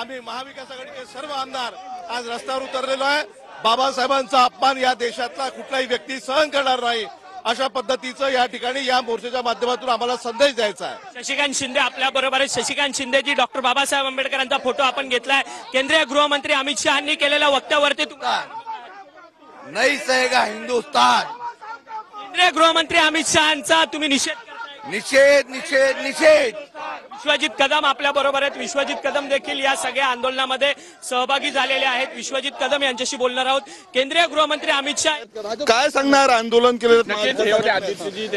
आम्ही महाविकास आघाडीचे सर्व आमदार आज रस्त्यावर उतरलेलो आहे। बाबासाहेबांचा अपमान या देशातला कुठलाही व्यक्ती सहन करणार नाही, अशा पद्धतीचं या ठिकाणी या मोर्चाच्या माध्यमातून आम्हाला संदेश द्यायचा आहे। शशिकांत शिंदे आपल्या बरोबर आहे। शशिकांत शिंदेजी, डॉक्टर बाबासाहेब आंबेडकरांचा फोटो आपण घेतलाय। केंद्रीय गृहमंत्री अमित शहांनी केलेल्या वक्तव्यावरती नहीं सहेगा हिंदुस्तान। केंद्रीय गृहमंत्री अमित शहांचा तुम्ही निषेध करताय? निषेध निषेध निषेध। विश्वजित कदम आपल्या बरोबर आहेत। विश्वजित कदम देखील या सगळ्या आंदोलनामध्ये सहभागी झालेले आहेत। विश्वजित कदम यांच्याशी बोलणार आहोत। केंद्रीय गृहमंत्री अमित शहा काय सांगणार आंदोलन केलेलं?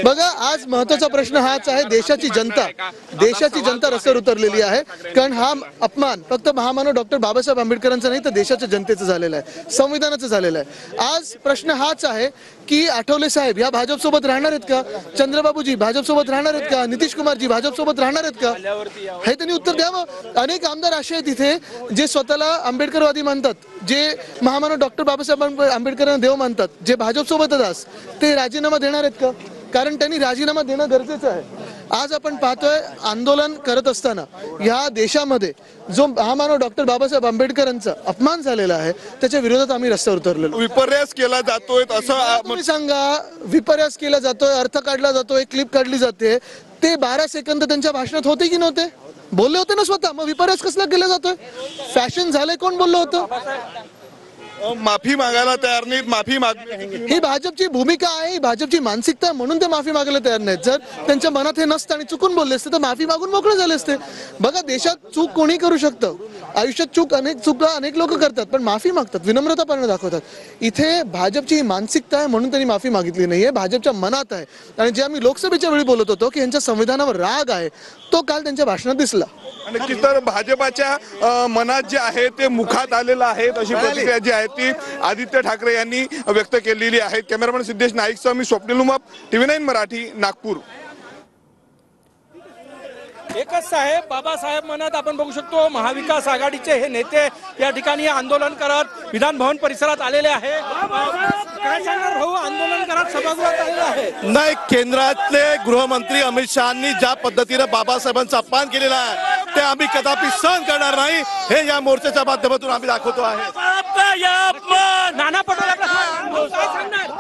बघा, आज महत्वाचा प्रश्न हाच आहे, देशाची जनता रस्त्यावर उतरलेली आहे। कारण हा अपमान फक्त महामानव डॉक्टर बाबासाहेब आंबेडकरांचा नाही तर देशाच्या जनतेचं झालेला आहे, संविधानाचं झालेलं आहे। आज प्रश्न हाच आहे की आठवले साहेब या भाजप सोबत राहणार आहेत का? चंद्रबाबूजी भाजप सोबत राहणार आहेत का? नितीश कुमारजी भाजप सोबत राहणार आहेत का? हे त्यांनी उत्तर द्यावं। अनेक आमदार असे आहेत इथे जे स्वतःला आंबेडकरवादी मानतात, जे महामानव डॉक्टर बाबासाहेब आंबेडकरांना देव मानतात, जे भाजप सोबतच ते राजीनामा देणार आहेत का? कारण त्यांनी राजीनामा देणं गरजेचं आहे। आज आपण पाहतोय आंदोलन करत असताना या देशामध्ये जो महामानव डॉक्टर बाबासाहेब आंबेडकरांचा अपमान झालेला आहे त्याच्या विरोधात आम्ही रस्त्यावर उतरलेलो। विपर्यास केला जातोय असं तुम्ही सांगा, विपर्यास केला जातोय, अर्थ काढला जातोय, क्लिप काढली जाते, ते 12 सेकंद त्यांच्या भाषणात होते की नव्हते? बोलले होते ना स्वतः, मग विपर्यास कसला केला जातोय? फॅशन झालंय, कोण बोललं होतं? माफी मागायला तयार नाहीत, माफी माग ही भाजपची भूमिका आहे, ही भाजपची मानसिकता आहे, म्हणून ते माफी मागायला तयार नाहीत। जर त्यांच्या मनात हे नसतं आणि चुकून बोलले असते तर माफी मागून मोकळे झाले असते। बघा, देशात चूक कोणी करू शकतं, आयुष्यात चुका अनेक लोक करतात, पण माफी मागतात, विनम्रतापणे दाखवतात। इथे भाजपची ही मानसिकता आहे, म्हणून त्यांनी माफी मागितली नाहीये, भाजपच्या मनात आहे। आणि जे आम्ही लोकसभेच्या वेळी बोलत होतो की यांच्या संविधानावर राग आहे, तो काल त्यांच्या भाषणात दिसला। नक्कीच तर भाजपाच्या मनात जे आहे ते मुखात आलेलं आहे, अशी प्रतिक्रिया जी आहे ती आदित्य ठाकरे यांनी व्यक्त केलेली आहे। कॅमेरामॅन सिद्धेश नाईकसह मी स्वप्नील उमाप, TV9 मराठी, नागपूर। एकच साहेब बाबासाहेब म्हणत आपण बघू शकतो महाविकास आघाडीचे हे नेते या ठिकाणी आंदोलन करत विधान भवन परिसरात आलेले आहे। काय सांगणार भाऊ, आंदोलन करत सभागृहात आलेले आहे? नाही, केंद्रातले गृहमंत्री अमित शहांनी ज्या पद्धतीने बाबासाहेबांचा अपमान केलेला आहे ते आम्ही कदापि सहन करणार नाही, हे या मोर्चाच्या माध्यमातून आम्ही दाखवतो आहे। नाना पटोले काय सांगणार?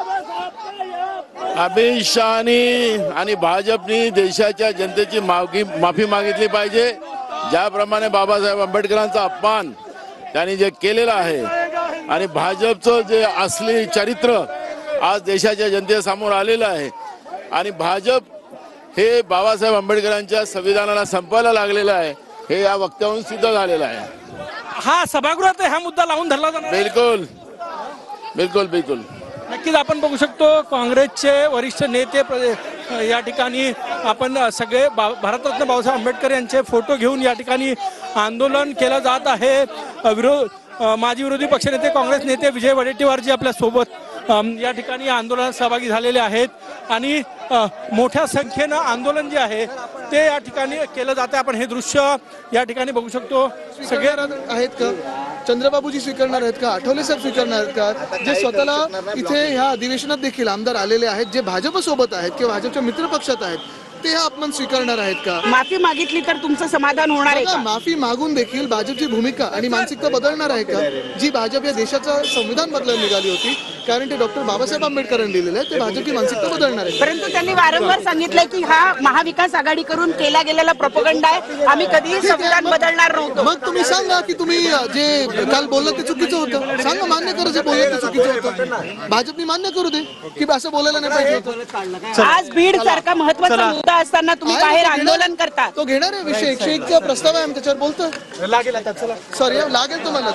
अमित शहानी आणि भाजपनी देशाच्या जनतेची माफी मागितली पाहिजे। ज्याप्रमाणे बाबासाहेब आंबेडकरांचा अपमान त्यांनी जे केलेला आहे आणि भाजपचं जे असली चरित्र आज देशाच्या जनतेसमोर आलेलं आहे आणि भाजप हे बाबासाहेब आंबेडकरांच्या संविधानाला संपवायला लागलेलं आहे, हे या वक्तव्यावरून सिद्ध झालेलं आहे। हा सभागृहात हा मुद्दा लावून धरला जाणार? बिलकुल बिलकुल बिलकुल। नक्कीच आपण बघू शकतो काँग्रेसचे वरिष्ठ नेते या ठिकाणी आपण सगळे भारतरत्न बाबासाहेब आंबेडकर यांचे फोटो घेऊन या ठिकाणी आंदोलन केलं जात आहे। माजी विरोधी पक्षनेते काँग्रेस नेते विजय वडेट्टीवार जी आपल्या सोबत या ठिकाणी आंदोलनात सहभागी झालेले आहेत आणि मोठ्या संख्येनं आंदोलन जे आहे ते या ठिकाणी केलं जातं। आपण हे दृश्य या ठिकाणी बघू शकतो। सगळे आहेत का? चंद्रबाबूजी स्वीकारणार आहेत का? आठवले साहेब स्वीकारणार आहेत का? जे स्वतःला इथे ह्या अधिवेशनात देखील आमदार आलेले आहेत, जे भाजप सोबत आहेत किंवा भाजपच्या मित्र पक्षात आहेत, ते हा अपमान स्वीकारणार आहेत का? माफी मागितली तर तुमचं समाधान होणार आहे का? माफी मागून देखील भाजपची भूमिका आणि मानसिकता बदलणार आहे का? जी भाजप या देशाचं संविधान बदलायला निघाली होती, कारण ते डॉक्टर बाबासाहेब आंबेडकरांनी लिहिलेलं आहे, ते भाजपची मानसिकता बदलणार आहे। परंतु त्यांनी वारंवार सांगितलंय की हा महाविकास आघाडीकडून केला गेलेला प्रोपगंडा आहे, आम्ही कधीही संविधान बदलणार नव्हतो। मग तुम्ही सांगा की तुम्ही जे काल बोललं ते चुकीचं होतं, सांगा, मान्य करा जे बोललं ते चुकीचं होतं। भाजपने मान्य करू दे की असं बोलायला नाही पाहिजे होतं। आज बीड सारखा महत्वाचा मुद्दा असताना तुम्ही बाहेर आंदोलन करता, तो घेणार आहे विषय 101चा प्रस्ताव आहे, आम्ही त्याच्यावर बोलतो। लागेल आता, चला सॉरी लागेल तुम्हाला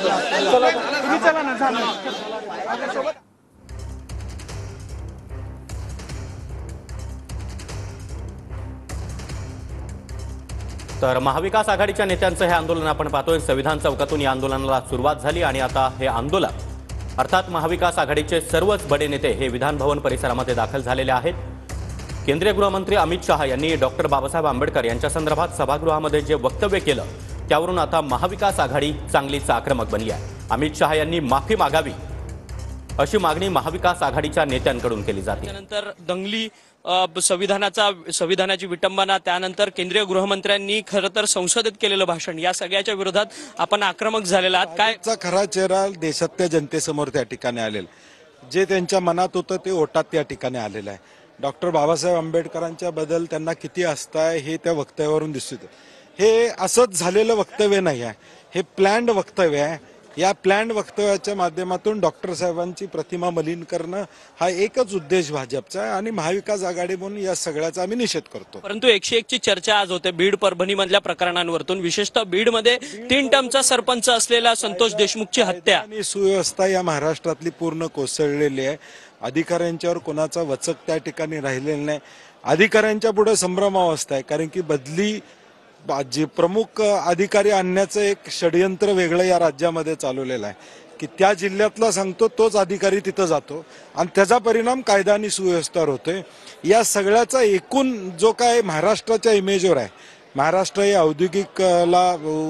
तर महाविकास आघाडीच्या नेत्यांचं हे आंदोलन आपण पाहतोय। संविधान चौकातून या आंदोलनाला सुरुवात झाली आणि आता हे आंदोलन अर्थात महाविकास आघाडीचे सर्वच बडे नेते हे विधान भवन परिसरामध्ये दाखल झालेले आहेत। केंद्रीय गृहमंत्री अमित शहा यांनी डॉक्टर बाबासाहेब आंबेडकर यांच्या संदर्भात सभागृहामध्ये जे वक्तव्य केलं त्यावरून आता महाविकास आघाडी चांगलीच आक्रमक बनली आहे। अमित शहा यांनी माफी मागावी अशी मागणी महाविकास आघाडीच्या नेत्यांकडून केली जाते। त्यानंतर दंगली संविधानाची विटंबना, त्यानंतर केंद्रीय गृहमंत्र्यांनी खरं तर संसदेत केलेलं भाषण, या सगळ्याच्या विरोधात आपण आक्रमक झालेला आहात. काय चा खरा चेहरा देशातल्या जनतेसमोर त्या ठिकाणी आलेला, जे त्यांच्या मनात होतं ते ओटात त्या ठिकाणी आलेलं आहे. डॉक्टर बाबासाहेब आंबेडकरांच्या बद्दल त्यांना किती आस्था आहे हे त्या वक्तव्यावरून दिसतं. हे असंच झालेलं वक्तव्य नाही आहे, हे प्लॅन्ड वक्तव्य आहे. या प्लॅन्ड वक्तव्याच्या माध्यमातून डॉक्टर साहेबांची प्रतिमा मलिन करणं हा एकच उद्देश भाजपचा आहे आणि महाविकास आघाडी म्हणून या सगळ्याचा आम्ही निषेध करतो. परंतु 101 ची चर्चा आज होते बीड परभणी मधल्या प्रकरणांवरतून, विशेषतः बीडमध्ये 3 टर्मचा सरपंच असलेला संतोष देशमुखची हत्या आणि सुव्यवस्था या महाराष्ट्रातली पूर्ण कोसळलेली आहे. अधिकाऱ्यांच्यावर कोणाचा वचक त्या ठिकाणी राहिलेला नाही. अधिकाऱ्यांच्या पुढे संभ्रमावस्था आहे, कारण की बदली जे प्रमुख अधिकारी आणण्याचं एक षडयंत्र वेगळं या राज्यामध्ये चालवलेलं आहे, की त्या जिल्ह्यातला सांगतो तोच अधिकारी तिथं जातो आणि त्याचा परिणाम कायदा आणि सुव्यवस्थेवर होतोय. या सगळ्याचा एकूण जो काय महाराष्ट्राच्या इमेजवर आहे, महाराष्ट्र हे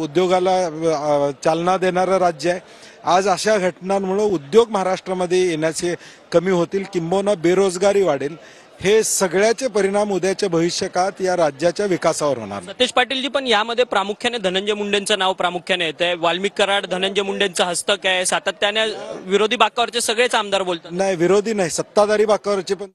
उद्योगाला चालना देणारं राज्य आहे. आज अशा घटनांमुळे उद्योग महाराष्ट्रामध्ये येण्याचे कमी होतील, किंबहुना बेरोजगारी वाढेल. हे सगळ्याचे परिणाम उद्याच्या भविष्यकाळात या राज्याच्या विकासावर होणार. सतेज पाटीलजी, पण यामध्ये प्रामुख्याने धनंजय मुंडेंचं नाव प्रामुख्याने येतंय. वाल्मिक कराड, धनंजय मुंडेंचं हस्तक आहे. सातत्याने विरोधी बाकावरचे सगळेच आमदार बोलतात. नाही, विरोधी नाही, सत्ताधारी बाकावरचे पण